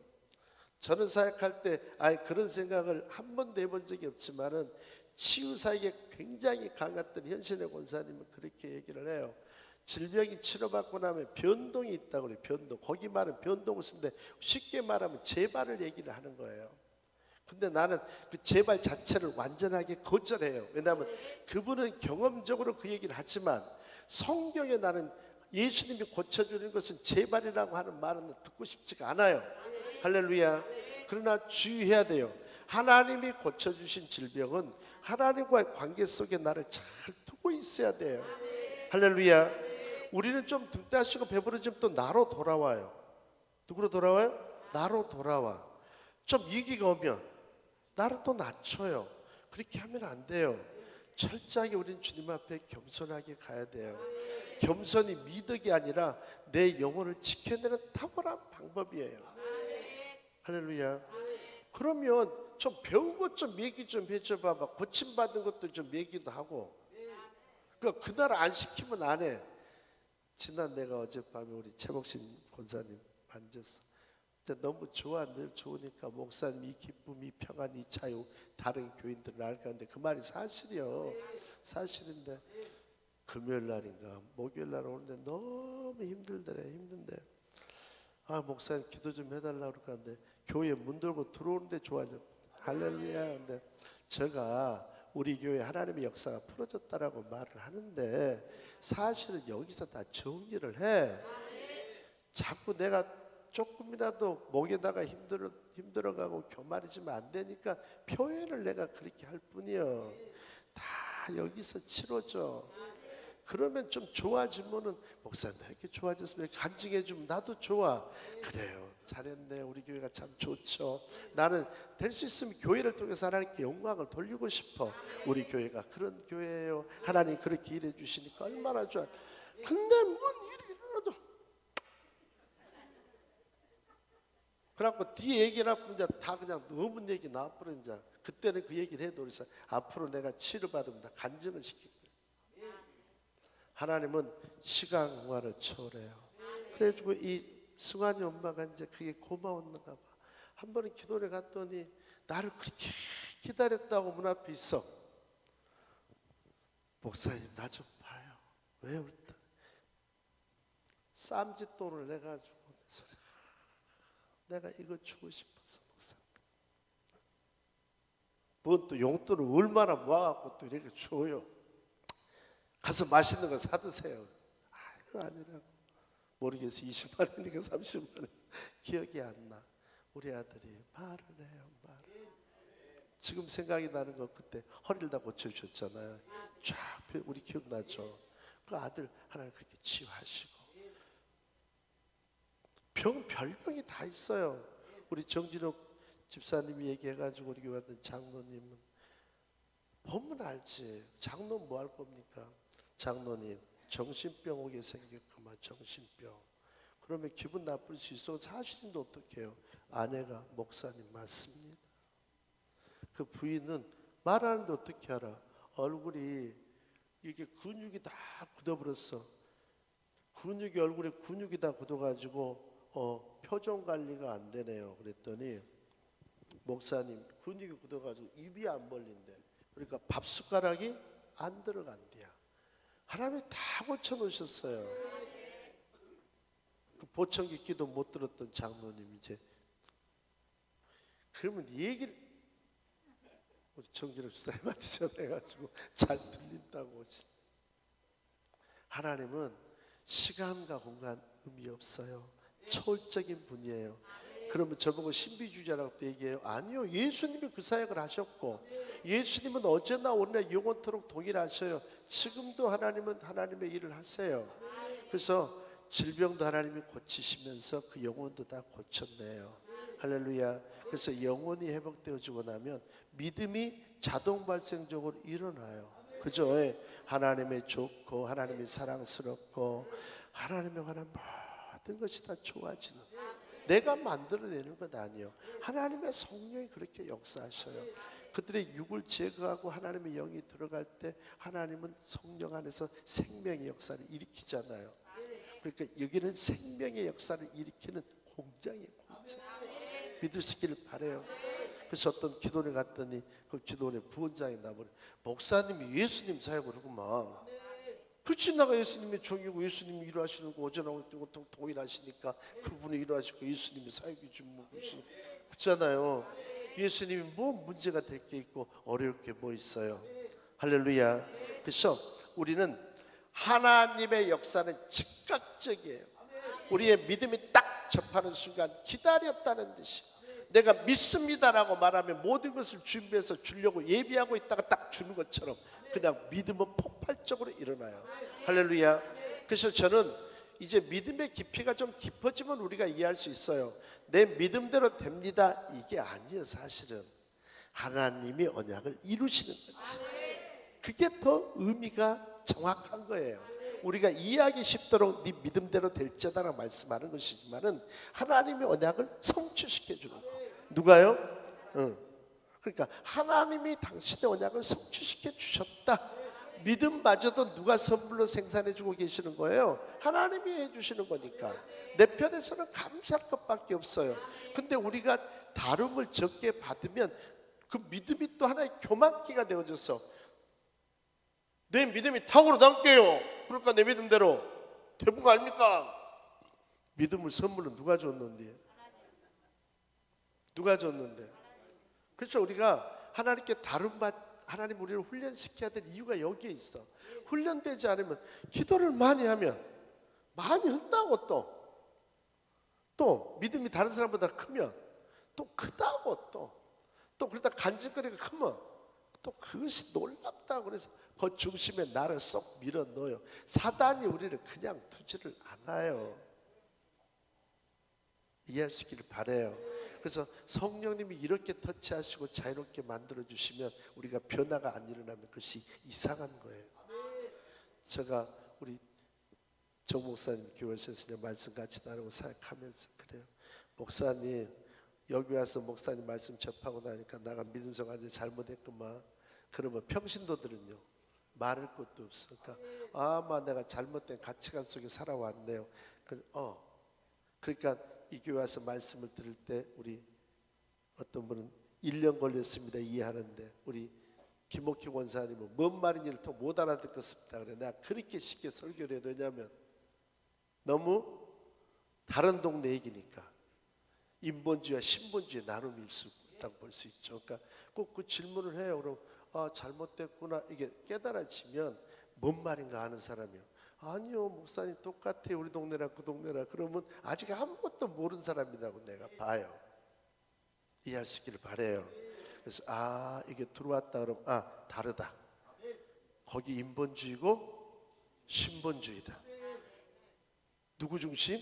저는 사역할 때 그런 생각을 한 번도 해본 적이 없지만은 치유사역에 굉장히 강했던 현신의 권사님은 그렇게 얘기를 해요. 질병이 치료받고 나면 변동이 있다고 그래요. 변동. 거기 말은 변동을 쓰는데 쉽게 말하면 재발을 얘기를 하는 거예요. 근데 나는 그 재발 자체를 완전하게 거절해요. 왜냐하면 그분은 경험적으로 그 얘기를 하지만 성경에 나는 예수님이 고쳐주는 것은 재발이라고 하는 말은 듣고 싶지가 않아요. 할렐루야. 그러나 주의해야 돼요. 하나님이 고쳐주신 질병은 하나님과의 관계 속에 나를 잘 두고 있어야 돼요. 할렐루야. 우리는 좀 등따시고 배부러지면 또 나로 돌아와요. 누구로 돌아와요? 나로 돌아와. 좀 위기가 오면 나를 또 낮춰요. 그렇게 하면 안 돼요. 철저하게 우리는 주님 앞에 겸손하게 가야 돼요. 겸손이 미덕이 아니라 내 영혼을 지켜내는 탁월한 방법이에요. 할렐루야. 그러면 좀 배운 것 좀 얘기 좀 해줘봐. 고침받은 것도 좀 얘기도 하고. 그날 안 시키면 안 해. 지난 내가 어젯밤에 우리 최복신 권사님 만졌어. 너무 좋아. 늘 좋으니까 목사님 이 기쁨, 이 평안, 이 자유 다른 교인들은 알 건데 그 말이 사실이요. 사실인데 금요일 날인가 목요일 날 오는데 너무 힘들더래. 힘든데 목사님 기도 좀 해달라고 그러는데 교회 문 들고 들어오는데 좋아져. 할렐루야. 근데 제가 우리 교회 하나님의 역사가 풀어졌다라고 말을 하는데 사실은 여기서 다 정리를 해. 자꾸 내가 조금이라도 목에다가 힘들어가고 교만해지면 안 되니까 표현을 내가 그렇게 할 뿐이요. 다 여기서 치러져. 그러면 좀 좋아지면은 목사님 이렇게 좋아졌으면 간증해주면 나도 좋아. 그래요. 잘했네. 우리 교회가 참 좋죠. 나는 될 수 있으면 교회를 통해서 하나님께 영광을 돌리고 싶어. 우리 교회가 그런 교회예요. 하나님 그렇게 일해 주시니까 얼마나 좋아. 근데 뭔 일이 일어나도 그래갖고 뒤에 얘기를 하고 이제 다 그냥 너무 얘기 나와버려. 이제 그때는 그 얘기를 해도 그래서 앞으로 내가 치료받으면 다 간증을 시킬 거예요. 하나님은 시간 공간을 초월해요. 그래가지고 이 승환이 엄마가 이제 그게 고마웠는가 봐. 한 번은 기도를 갔더니 나를 그렇게 기다렸다고 문 앞에 있어. 목사님 나 좀 봐요. 왜 울다? 쌈짓돈을 내가지고 내가 이거 주고 싶어서 목사님. 뭔 또 용돈을 얼마나 모아갖고 또 이렇게 줘요. 가서 맛있는 거 사드세요. 그거 아니라고. 모르겠어. 20만 원이니까 30만 원. 기억이 안 나. 우리 아들이 말을 해요. 말. 지금 생각이 나는 거 그때 허리를 다 고쳐주셨잖아요. 쫙 우리 기억나죠. 그 아들 하나님 그렇게 치유하시고 별명이 다 있어요. 우리 정진욱 집사님이 얘기해가지고 우리 교회 왔던 장로님은 보면 알지. 장로 뭐 할 겁니까? 장로님 정신병 오게 생겼구만. 정신병. 그러면 기분 나쁠 수 있어. 사실인데 어떡해요. 아내가 목사님 맞습니다. 그 부인은 말하는데 어떻게 알아? 얼굴이 이게 근육이 다 굳어버렸어. 근육이 얼굴에 근육이 다 굳어가지고 표정 관리가 안 되네요. 그랬더니 목사님 근육이 굳어가지고 입이 안 벌린대. 그러니까 밥 숟가락이 안 들어간대야. 하나님이 다 고쳐놓으셨어요. 그 보청기 기도 못 들었던 장로님 이제 그러면 얘기를 우리 정진욱 집사님한테 전해가지고 잘 들린다고. 하나님은 시간과 공간 의미 없어요. 초월적인 분이에요. 그러면 저보고 신비주의자라고 또 얘기해요. 아니요, 예수님이 그 사역을 하셨고 예수님은 어제나 오늘나 영원토록 동일하셔요. 지금도 하나님은 하나님의 일을 하세요. 그래서 질병도 하나님이 고치시면서 그 영혼도 다 고쳤네요. 할렐루야. 그래서 영혼이 회복되어지고 나면 믿음이 자동 발생적으로 일어나요. 그죠? 하나님의 좋고 하나님의 사랑스럽고 하나님에 관한 모든 것이 다 좋아지는, 내가 만들어내는 것 아니에요. 하나님의 성령이 그렇게 역사하셔요. 그들의 육을 제거하고 하나님의 영이 들어갈 때 하나님은 성령 안에서 생명의 역사를 일으키잖아요. 그러니까 여기는 생명의 역사를 일으키는 공장이에요. 공장. 믿으시길 바라요. 그래서 어떤 기도원에 갔더니 그 기도원에 부원장이 나버려. 목사님이 예수님 사역을 하구만. 그렇지, 나가 예수님의 종이고 예수님이 일하시는 거 어제나 오늘 동일하시니까 그분이 일하시고 예수님이 사역이 좀 그렇잖아요. 예수님이 뭐 문제가 될 게 있고 어려울 게 뭐 있어요. 할렐루야. 그래서 우리는 하나님의 역사는 즉각적이에요. 우리의 믿음이 딱 접하는 순간 기다렸다는 듯이, 내가 믿습니다라고 말하면 모든 것을 준비해서 주려고 예비하고 있다가 딱 주는 것처럼 그냥 믿음은 폭발적으로 일어나요. 할렐루야. 그래서 저는 이제 믿음의 깊이가 좀 깊어지면 우리가 이해할 수 있어요. 내 믿음대로 됩니다 이게 아니에요. 사실은 하나님이 언약을 이루시는 거지. 그게 더 의미가 정확한 거예요. 우리가 이해하기 쉽도록 네 믿음대로 될지다라고 말씀하는 것이지만은 하나님의 언약을 성취시켜 주는 거. 누가요? 그러니까 하나님이 당신의 언약을 성취시켜 주셨다. 믿음마저도 누가 선물로 생산해 주고 계시는 거예요? 하나님이 해 주시는 거니까 내 편에서는 감사할 것밖에 없어요. 근데 우리가 다름을 적게 받으면 그 믿음이 또 하나의 교만기가 되어져서 내 믿음이 탁으로 남게요. 그러니까 내 믿음대로 되는 거 아닙니까? 믿음을 선물로 누가 줬는데? 누가 줬는데? 그래서 우리가 하나님께 하나님 우리를 훈련시켜야 될 이유가 여기에 있어. 훈련되지 않으면 기도를 많이 하면 많이 한다고 또 믿음이 다른 사람보다 크면 또 크다고 또 그러다 간직거리가 크면 또 그것이 놀랍다고 그래서 그 중심에 나를 쏙 밀어 넣어요. 사단이 우리를 그냥 두지를 않아요. 이해하시기를 바라요. 그래서 성령님이 이렇게 터치하시고 자유롭게 만들어주시면 우리가 변화가 안 일어나면 그것이 이상한 거예요. 제가 우리 정 목사님 교회에서 말씀 같이 나누고 사역하면서 그래요. 목사님 여기 와서 목사님 말씀 접하고 나니까 내가 믿음서 가지고 잘못했구만. 그러면 평신도들은요 말할 것도 없어. 그러니까 아마 내가 잘못된 가치관 속에 살아왔네요. 그러니까 이 교회 와서 말씀을 들을 때 우리 어떤 분은 1년 걸렸습니다 이해하는데 우리 김옥희 권사님은 뭔 말인지를 더 못 알아듣겠습니다. 그래 내가 그렇게 쉽게 설교를 해도 왜냐하면 너무 다른 동네 얘기니까 인본주의와 신본주의의 나눔일 수 있다고 볼 수 있죠. 그러니까 꼭 그 질문을 해요. 그럼 잘못됐구나 이게 깨달아지면 뭔 말인가 아는 사람이요. 아니요 목사님 똑같아요 우리 동네랑 그 동네랑. 그러면 아직 아무것도 모르는 사람이라고 내가 봐요. 이해할 수 있기를 바라요. 그래서 이게 들어왔다 그러면 다르다. 거기 인본주의고 신본주의다. 누구 중심?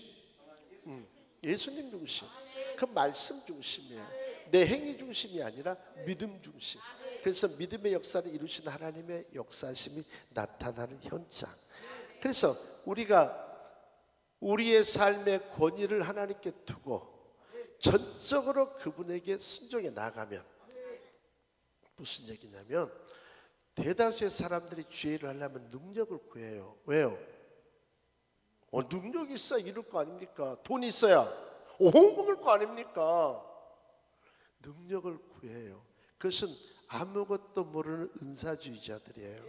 예수님 중심. 그 말씀 중심이에요. 내 행위 중심이 아니라 믿음 중심. 그래서 믿음의 역사를 이루신 하나님의 역사심이 나타나는 현장. 그래서 우리가 우리의 삶의 권위를 하나님께 두고 전적으로 그분에게 순종해 나가면 무슨 얘기냐면 대다수의 사람들이 죄를 하려면 능력을 구해요. 왜요? 능력이 있어야 이룰 거 아닙니까? 돈이 있어야 홍금을 거 아닙니까? 능력을 구해요. 그것은 아무것도 모르는 은사주의자들이에요.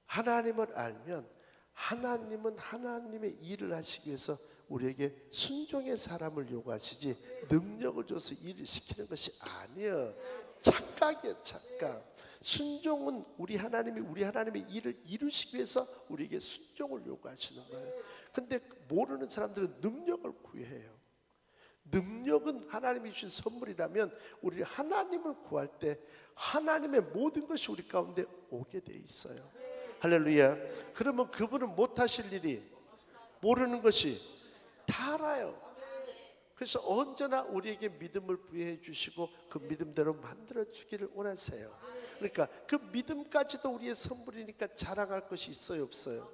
하나님을 알면 하나님은 하나님의 일을 하시기 위해서 우리에게 순종의 사람을 요구하시지 능력을 줘서 일을 시키는 것이 아니에요. 착각이에요. 착각. 순종은 우리 하나님의 일을 이루시기 위해서 우리에게 순종을 요구하시는 거예요. 근데 모르는 사람들은 능력을 구해요. 능력은 하나님이 주신 선물이라면 우리 하나님을 구할 때 하나님의 모든 것이 우리 가운데 오게 돼 있어요. 할렐루야. 그러면 그분은 못하실 일이 모르는 것이 다 알아요. 그래서 언제나 우리에게 믿음을 부여해 주시고 그 믿음대로 만들어 주기를 원하세요. 그러니까 그 믿음까지도 우리의 선물이니까 자랑할 것이 있어요 없어요?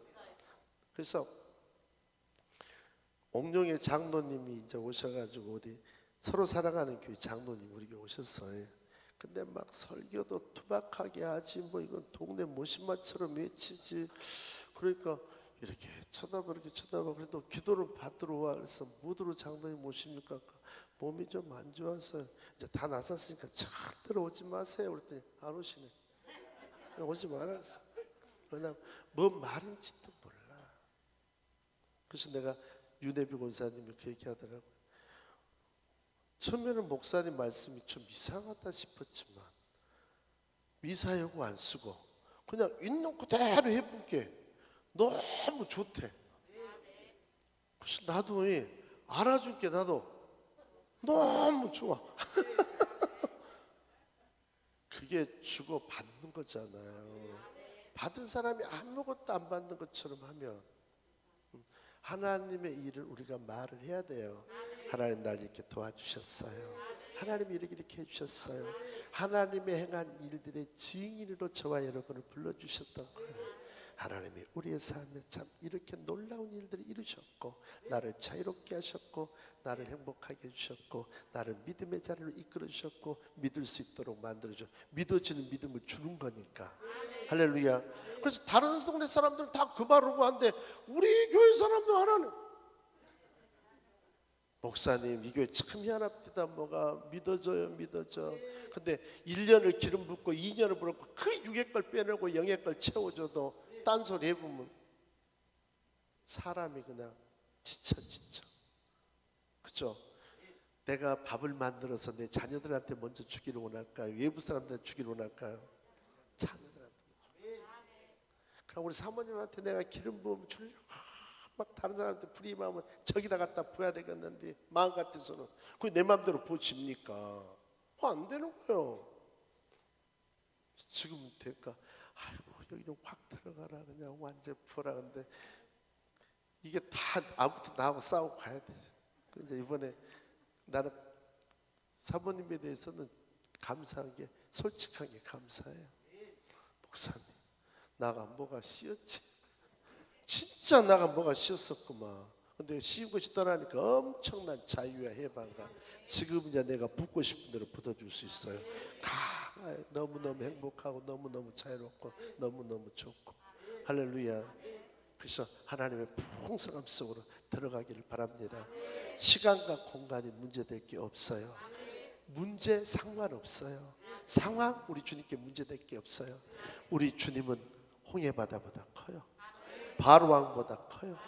그래서 옥룡의 장로님이 이제 오셔가지고 어디 서로 사랑하는 교회 장로님 우리가 오셨어요. 근데 막 설교도 투박하게 하지 뭐 이건 동네 모신마처럼 외치지. 그러니까 이렇게 쳐다봐 이렇게 쳐다봐. 그래도 기도를 받으러 와. 그래서 무드로 장로님 모십니까? 몸이 좀 안 좋아서 이제 다 나섰으니까 절대로 오지 마세요. 그랬더니 안 오시네. 오지 말았어. 왜냐면 뭔 말인지도 몰라. 그래서 내가 윤혜비 권사님이 이렇게 얘기하더라고요. 처음에는 목사님 말씀이 좀 이상하다 싶었지만 미사 여고 안 쓰고 그냥 있는 그대로 해볼게. 너무 좋대. 그래서 나도 알아줄게. 나도 너무 좋아. 그게 주고 받는 거잖아요. 받은 사람이 아무것도 안 받는 것처럼 하면 하나님의 일을 우리가 말을 해야 돼요. 하나님 날 이렇게 도와주셨어요. 하나님이 이렇게 해주셨어요. 하나님의 행한 일들의 증인으로 저와 여러분을 불러주셨던 거예요. 하나님이 우리의 삶에 참 이렇게 놀라운 일들을 이루셨고 나를 자유롭게 하셨고 나를 행복하게 해주셨고 나를 믿음의 자리로 이끌어 주셨고 믿을 수 있도록 만들어 주셨고 믿어지는 믿음을 주는 거니까. 할렐루야. 그래서 다른 동네 사람들은 다 그 말을 하는데 우리 교회 사람도 하나는 목사님 이 교회 참 희한합니다. 뭐가 믿어져요 믿어져. 근데 1년을 기름 붓고 2년을 부었고 그 6의 걸 빼내고 0의 걸 채워줘도 딴소리 해보면 사람이 그냥 지쳐. 그죠? 내가 밥을 만들어서 내 자녀들한테 먼저 주기를 원할까요? 외부 사람들한테 주기를 원할까요? 자녀들한테. 그럼 우리 사모님한테 내가 기름 부으면 막 다른 사람한테 부리면 저기다 갖다 부어야 되겠는데 마음 같아서는 그게 내 마음대로 부어집니까? 안 되는 거예요. 지금 될까? 아이고 여기 좀 확 들어가라 그냥 완전 부어라. 근데 이게 다 아무튼 나하고 싸우고 가야 돼. 이제 이번에 나는 사모님에 대해서는 감사하게 솔직하게 감사해요. 목사님 나가 뭐가 씌었지. 진짜 나가 뭐가 씌었었구만. 근데 쉬운 것이 떠나니까 엄청난 자유와 해방감. 지금 이제 내가 붙고 싶은 대로 붙어줄 수 있어요. 너무너무 행복하고 너무너무 자유롭고 너무너무 좋고. 할렐루야. 그래서 하나님의 풍성함 속으로 들어가기를 바랍니다. 시간과 공간이 문제될 게 없어요. 문제 상관없어요. 상황 우리 주님께 문제될 게 없어요. 우리 주님은 홍해바다보다 커요. 바로왕보다 커요.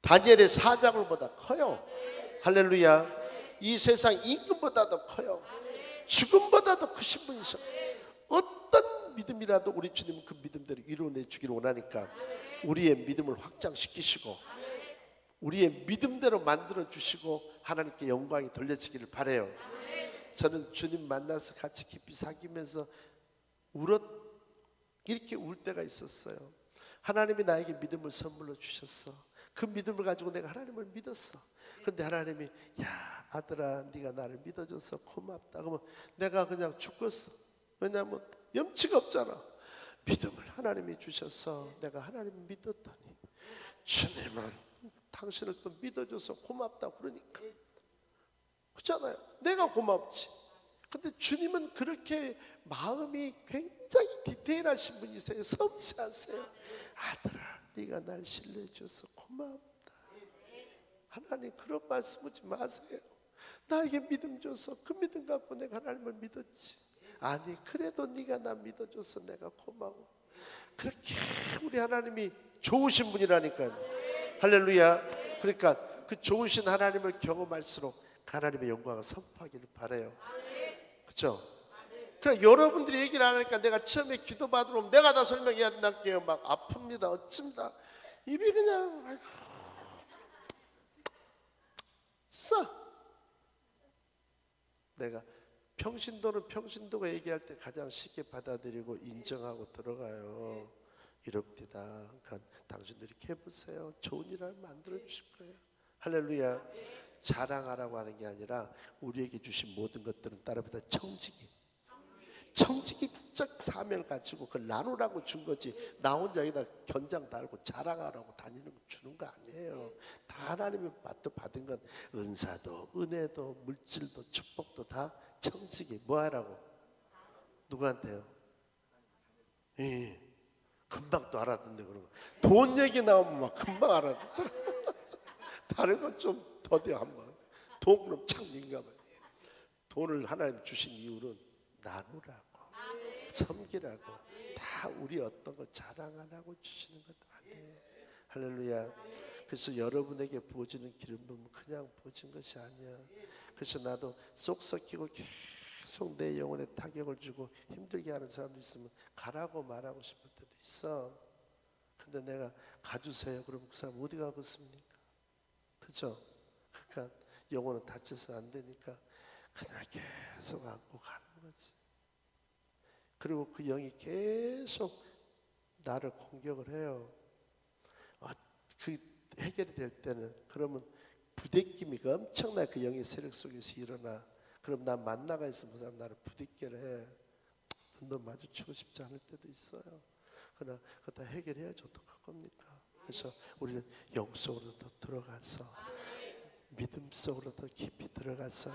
다니엘의 사자굴보다 커요. 할렐루야. 이 세상 임금보다도 커요. 죽음보다도 크신 분이셔. 어떤 믿음이라도 우리 주님은 그 믿음대로 이루어내 주기를 원하니까 우리의 믿음을 확장시키시고 우리의 믿음대로 만들어 주시고 하나님께 영광이 돌려지기를 바라요. 저는 주님 만나서 같이 깊이 사귀면서 이렇게 울 때가 있었어요. 하나님이 나에게 믿음을 선물로 주셨어. 그 믿음을 가지고 내가 하나님을 믿었어. 그런데 하나님이 야 아들아 네가 나를 믿어줘서 고맙다. 그러면 내가 그냥 죽었어. 왜냐하면 염치가 없잖아. 믿음을 하나님이 주셔서 내가 하나님을 믿었더니 주님은 당신을 또 믿어줘서 고맙다 그러니까 그렇잖아요. 내가 고맙지. 근데 주님은 그렇게 마음이 굉장히 디테일하신 분이세요. 섬세하세요. 아들아 네가 날 신뢰해줘서 고맙다. 하나님 그런 말씀 하지 마세요. 나에게 믿음 줘서 그 믿음 갖고 내가 하나님을 믿었지. 아니 그래도 네가 나 믿어줘서 내가 고마워. 그렇게 우리 하나님이 좋으신 분이라니까요. 할렐루야. 그러니까 그 좋으신 하나님을 경험할수록 하나님의 영광을 선포하기를 바라요. 그렇죠? 그러니까 여러분들이 얘기를 안 하니까 내가 처음에 기도받으러 오면 내가 다 설명해야 막 아픕니다. 어쩜다 입이 그냥 아이고, 내가 평신도는 평신도가 얘기할 때 가장 쉽게 받아들이고 인정하고 들어가요. 이럽디다. 그러니까 당신들이 이렇게 해보세요. 좋은 일을 만들어 주실 거예요. 할렐루야. 자랑하라고 하는 게 아니라 우리에게 주신 모든 것들은 따라보다 청지기적 사명을 가지고 그걸 나누라고 준 거지. 나 혼자 여기다 견장 달고 자랑하라고 다니는 거 주는 거 아니에요. 다 하나님이 받은 건 은사도 은혜도 물질도 축복도 다 청지기. 뭐 하라고? 누구한테요? 예. 금방 또 알아듣는데 그런 거. 돈 얘기 나오면 막 금방 알아듣더라. 다른 건 좀 더뎌 한번. 돈 그럼 참 민감해. 돈을 하나님 주신 이유는 나누라고, 섬기라고, 다 우리 어떤 거 자랑하라고 주시는 것 아니에요. 할렐루야. 그래서 여러분에게 부어지는 기름 부음은 그냥 부어진 것이 아니야. 그래서 나도 쏙 섞이고 계속 내 영혼에 타격을 주고 힘들게 하는 사람도 있으면 가라고 말하고 싶을 때도 있어. 근데 내가 가주세요. 그러면 그 사람 어디 가겠습니까? 그죠? 그러니까 영혼은 다쳐서 안 되니까 그냥 계속 안고 가는 거지. 그리고 그 영이 계속 나를 공격을 해요. 그 해결이 될 때는 그러면 부대낌이 엄청나게 그 영의 세력 속에서 일어나. 그럼 나 만나가 있으면 그 사람 나를 부대껴를 해. 너 마주치고 싶지 않을 때도 있어요. 그러나 그거 다 해결해야지 어떡할 겁니까? 그래서 우리는 영 속으로 더 들어가서 믿음 속으로 더 깊이 들어가서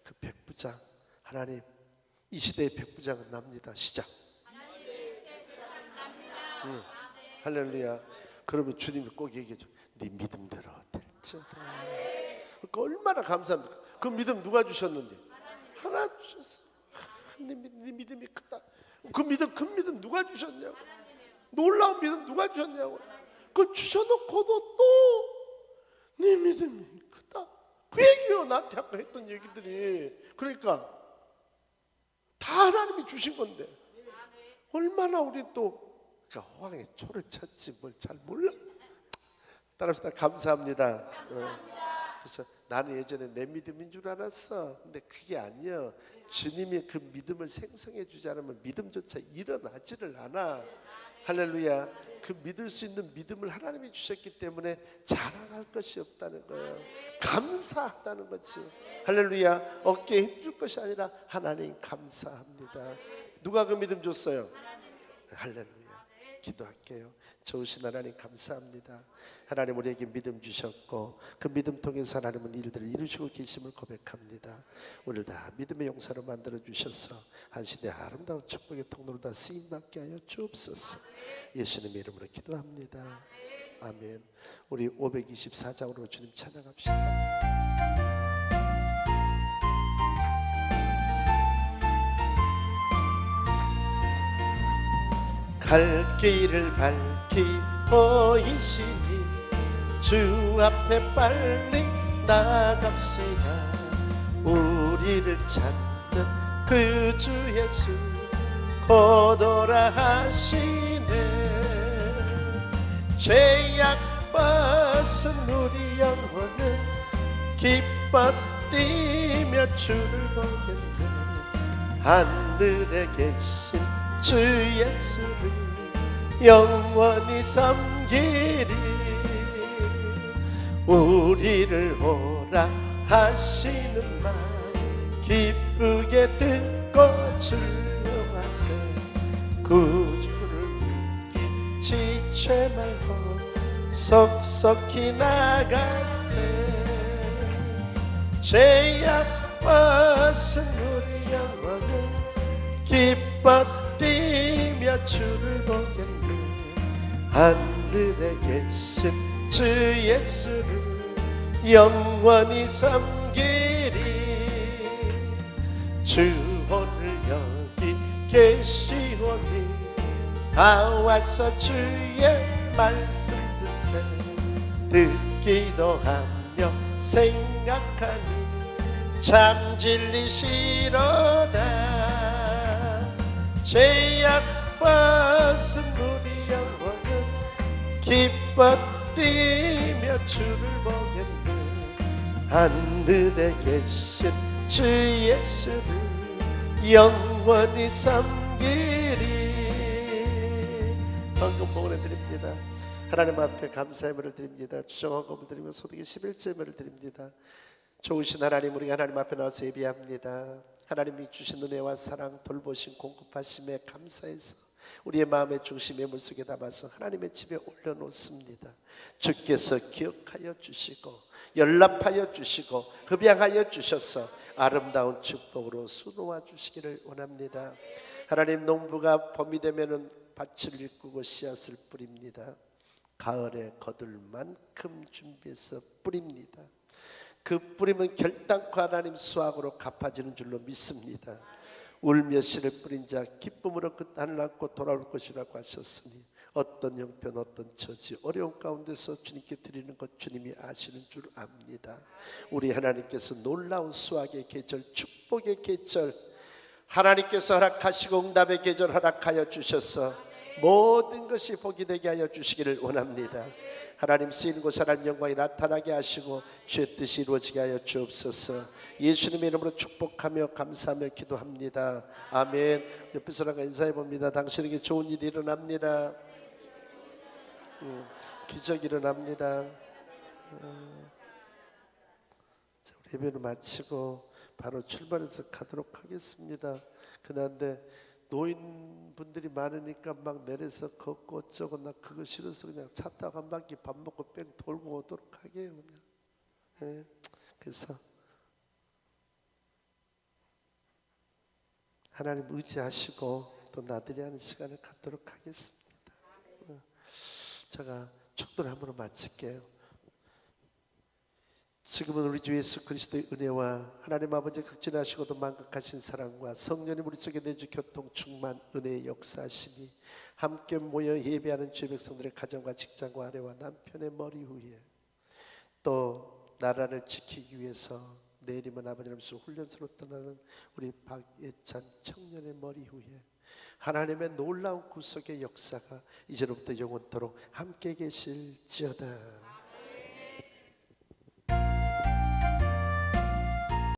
그 백부장 하나님 이 시대의 백부장은 납니다. 시작. 할렐루야. 그러면 주님이 꼭 얘기해 줘. 네 믿음대로 될지어다. 그러니까 얼마나 감사합니까? 그 믿음 누가 주셨는데? 하나님 주셨어. 네 믿음이 크다. 큰 믿음 누가 주셨냐고. 놀라운 믿음 누가 주셨냐고. 그걸 주셔놓고도 또 네 믿음이 크다. 그 얘기요. 나한테 아까 했던 얘기들이. 그러니까 다 하나님이 주신 건데 얼마나 우리 또 그러니까 호황에 초를 쳤지 뭘 잘 몰라. 따라합시다. 감사합니다. 그래서 나는 예전에 내 믿음인 줄 알았어. 근데 그게 아니야. 주님이 그 믿음을 생성해 주지 않으면 믿음조차 일어나지를 않아. 할렐루야. 그 믿을 수 있는 믿음을 하나님이 주셨기 때문에 자랑할 것이 없다는 거예요. 감사하다는 거지. 할렐루야. 어깨에 힘줄 것이 아니라 하나님 감사합니다. 누가 그 믿음 줬어요? 할렐루야. 기도할게요. 좋으신 하나님 감사합니다. 하나님 우리에게 믿음 주셨고 그 믿음 통해서 하나님은 일들을 이루시고 계심을 고백합니다. 우리를 다 믿음의 용사로 만들어 주셔서 한 시대 아름다운 축복의 통로로 다 쓰임받게 하여 주옵소서. 예수님의 이름으로 기도합니다. 아멘. 우리 524장으로 주님 찬양합시다. 갈 길을 밝히 보이시니 주 앞에 빨리 나갑시다. 우리를 찾는 그 주 예수 곧 오라 하시네. 죄악 벗은 우리 영혼은 기뻐 뛰며 주를 보겠네. 하늘에 계신 주 예수를 영원히 섬기리. 우리를 오라 하시는 말 기쁘게 듣고 즐거워하세. 구주를 믿기 지체 말고 속속히 나가세. 죄악 벗은 우리 영혼은 기뻐 뛰며 주를 보겠네. 하늘에 계신 주 예수를 영원히 섬기리. 주 오늘 여기 계시오니 다 와서 주의 말씀 듣세. 듣기도 하며 생각하니 참 진리시로다. 죄악 벗은 우리 영혼은 기뻐 뛰며 주를 보겠네. 하늘에 계신 주 예수를 영원히 섬기리. 헌금 봉헌해드립니다. 하나님 앞에 감사의 예물을 드립니다. 주정헌금을 드리며 소득의 11조 예물을 드립니다. 좋으신 하나님, 우리가 하나님 앞에 나와서 예비합니다. 하나님이 주신 은혜와 사랑, 돌보심, 공급하심에 감사해서 우리의 마음의 중심에 물속에 담아서 하나님의 집에 올려놓습니다. 주께서 기억하여 주시고 연락하여 주시고 흡양하여 주셔서 아름다운 축복으로 수놓아 주시기를 원합니다. 하나님, 농부가 봄이 되면은 밭을 일구고 씨앗을 뿌립니다. 가을에 거둘 만큼 준비해서 뿌립니다. 그 뿌림은 결단코 하나님 수확으로 갚아지는 줄로 믿습니다. 울며 씨를 뿌린 자 기쁨으로 그 땅을 안고 돌아올 것이라고 하셨으니 어떤 형편 어떤 처지 어려운 가운데서 주님께 드리는 것 주님이 아시는 줄 압니다. 우리 하나님께서 놀라운 수확의 계절, 축복의 계절, 하나님께서 허락하시고 응답의 계절 허락하여 주셔서 모든 것이 복이 되게 하여 주시기를 원합니다. 하나님, 쓰이는 곳 하나님 영광이 나타나게 하시고 주의 뜻이 이루어지게 하여 주옵소서. 예수님의 이름으로 축복하며 감사하며 기도합니다. 아멘. 옆에 사람과 인사해 봅니다. 당신에게 좋은 일이 일어납니다. 기적이 일어납니다. 자, 우리 예배를 마치고 바로 출발해서 가도록 하겠습니다. 그런데 노인분들이 많으니까 막 내려서 걷고 어쩌고, 나 그거 싫어서 그냥 차 타고 한 바퀴 밥 먹고 뺑 돌고 오도록 하게요. 그냥. 네. 그래서 하나님 의지하시고 또 나들이 하는 시간을 갖도록 하겠습니다. 제가 축도를 한 번으로 마칠게요. 지금은 우리 주 예수 그리스도의 은혜와 하나님 아버지의 극진하시고도 만극하신 사랑과 성령님 우리 속에 내주 교통 충만 은혜의 역사하심이 함께 모여 예배하는 주의 백성들의 가정과 직장과 아내와 남편의 머리 위에, 또 나라를 지키기 위해서 내일이면 아버지를 믿으며 훈련소로 떠나는 우리 박예찬 청년의 머리 위에 하나님의 놀라운 구속의 역사가 이제로부터 영원토록 함께 계실지어다.